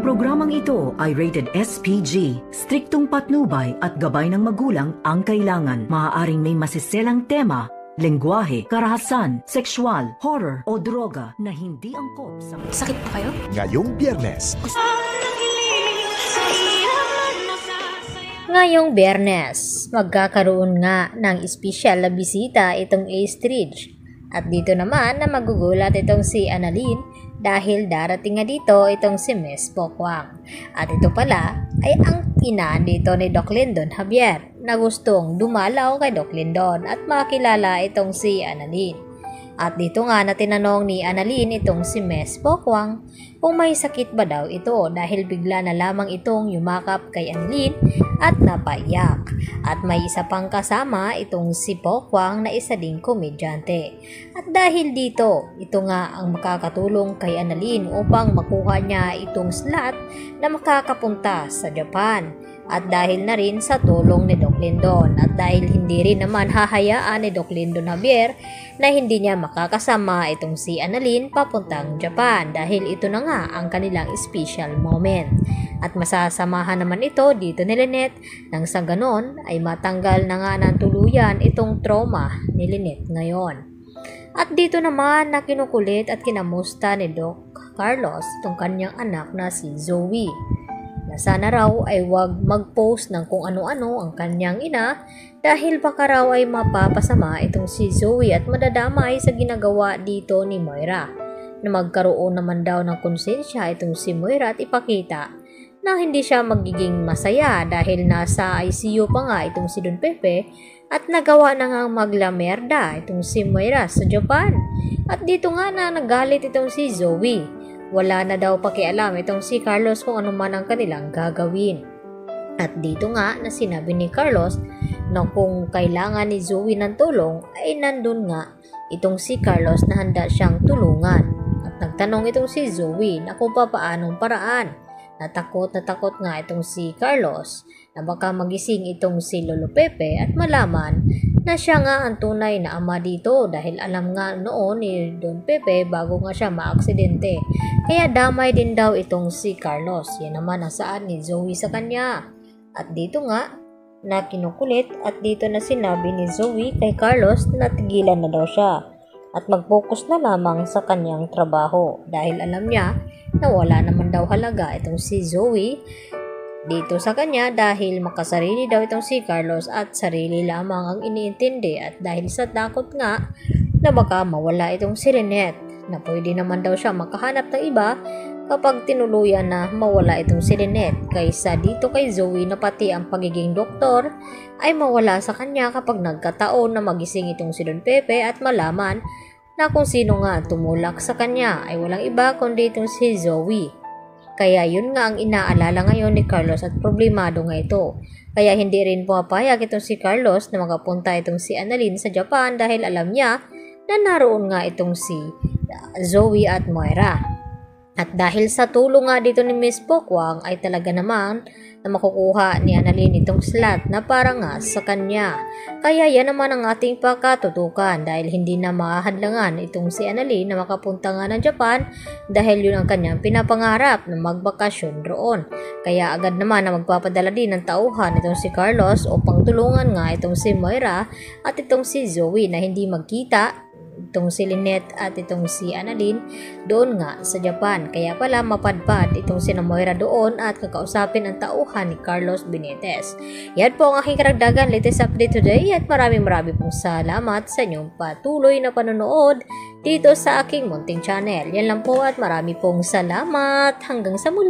Ang programang ito ay rated SPG. Striktong patnubay at gabay ng magulang ang kailangan. Maaaring may masiselang tema, lengguwahe, karahasan, sexual, horror o droga na hindi angkop sa... Sakit pa kayo? Ngayong Biyernes. Ngayong Biyernes, magkakaroon nga ng espesyal na bisita itong Astridge. At dito naman na magugulat itong si Annalyn dahil darating nga dito itong si Miss Pokwang. At ito pala ay ang ina dito ni Doc Lyndon Javier na gustong dumalaw kay Doc Lyndon at makilala itong si Annalyn. At dito nga na tinanong ni Annalyn itong si Miss Pokwang kung may sakit ba daw ito dahil bigla na lamang itong yumakap kay Annalyn at napaiyak. At may isa pang kasama itong si Pokwang na isa ding komedyante. At dahil dito, ito nga ang makakatulong kay Annalyn upang makuha niya itong slot na makakapunta sa Japan. At dahil na rin sa tulong ni Doc Lyndon at dahil hindi rin naman hahayaan ni Doc Lyndon Javier na hindi niya makakasama itong si Annalyn papuntang Japan dahil ito na nga ang kanilang special moment. At masasamahan naman ito dito ni Lynette nang sa ganon ay matanggal na nga ng tuluyan itong trauma ni Lynette ngayon. At dito naman na kinukulit at kinamusta ni Doc Carlos itong kanyang anak na si Zoe. Na sana raw ay wag mag-post ng kung ano-ano ang kanyang ina dahil baka raw ay mapapasama itong si Zoe at madadamay sa ginagawa dito ni Moira. Na magkaroon naman daw ng konsensya itong si Moira at ipakita na hindi siya magiging masaya dahil nasa ICU pa nga itong si Don Pepe at nagawa na nga maglamerda itong si Moira sa Japan. At dito nga na nagalit itong si Zoe. Wala na daw pakialam itong si Carlos kung ano man ang kanilang gagawin. At dito nga na sinabi ni Carlos na kung kailangan ni Zoe ng tulong ay nandun nga itong si Carlos na handa siyang tulungan. At nagtanong itong si Zoe na kung paanong paraan. Natakot nga itong si Carlos na baka magising itong si Lolo Pepe at malaman na siya nga ang tunay na ama dito dahil alam nga noon ni Don Pepe bago nga siya maaksidente. Kaya damay din daw itong si Carlos. Yan naman ang saan ni Zoe sa kanya. At dito nga na kinukulit at dito na sinabi ni Zoe kay Carlos na tigilan na daw siya at mag-focus na lamang sa kanyang trabaho dahil alam niya na wala naman daw halaga itong si Zoe dito sa kanya dahil makasarili daw itong si Carlos at sarili lamang ang iniintindi at dahil sa takot nga na baka mawala itong si Lynette na pwede naman daw siya makahanap ng iba kapag tinuluyan na mawala itong si Lynette kaysa dito kay Zoe na pati ang pagiging doktor ay mawala sa kanya kapag nagkataon na magising itong si Don Pepe at malaman na kung sino nga tumulak sa kanya ay walang iba kundi itong si Zoe. Kaya yun nga ang inaalala ngayon ni Carlos at problemado nga ito. Kaya hindi rin pumapayag itong si Carlos na makapunta itong si Annalyn sa Japan dahil alam niya na naroon nga itong si Zoe at Moira. At dahil sa tulong nga dito ni Miss Pokwang ay talaga naman na makukuha ni Annalyn itong slot na para nga sa kanya. Kaya yan naman ang ating pakatutukan dahil hindi na mahadlangan itong si Annalyn na makapunta nga ng Japan dahil yun ang kanyang pinapangarap na magbakasyon roon. Kaya agad naman na magpapadala din ng tauhan itong si Carlos upang tulungan nga itong si Moira at itong si Zoe na hindi magkita itong si Lynette at itong si Annalyn doon nga sa Japan. Kaya pala mapadpad itong si Moira doon at kakausapin ang tauhan ni Carlos Benitez. Yan po ang aking karagdagan latest update today at maraming pong salamat sa inyong patuloy na panonood dito sa aking munting channel. Yan lang po at marami pong salamat. Hanggang sa muli.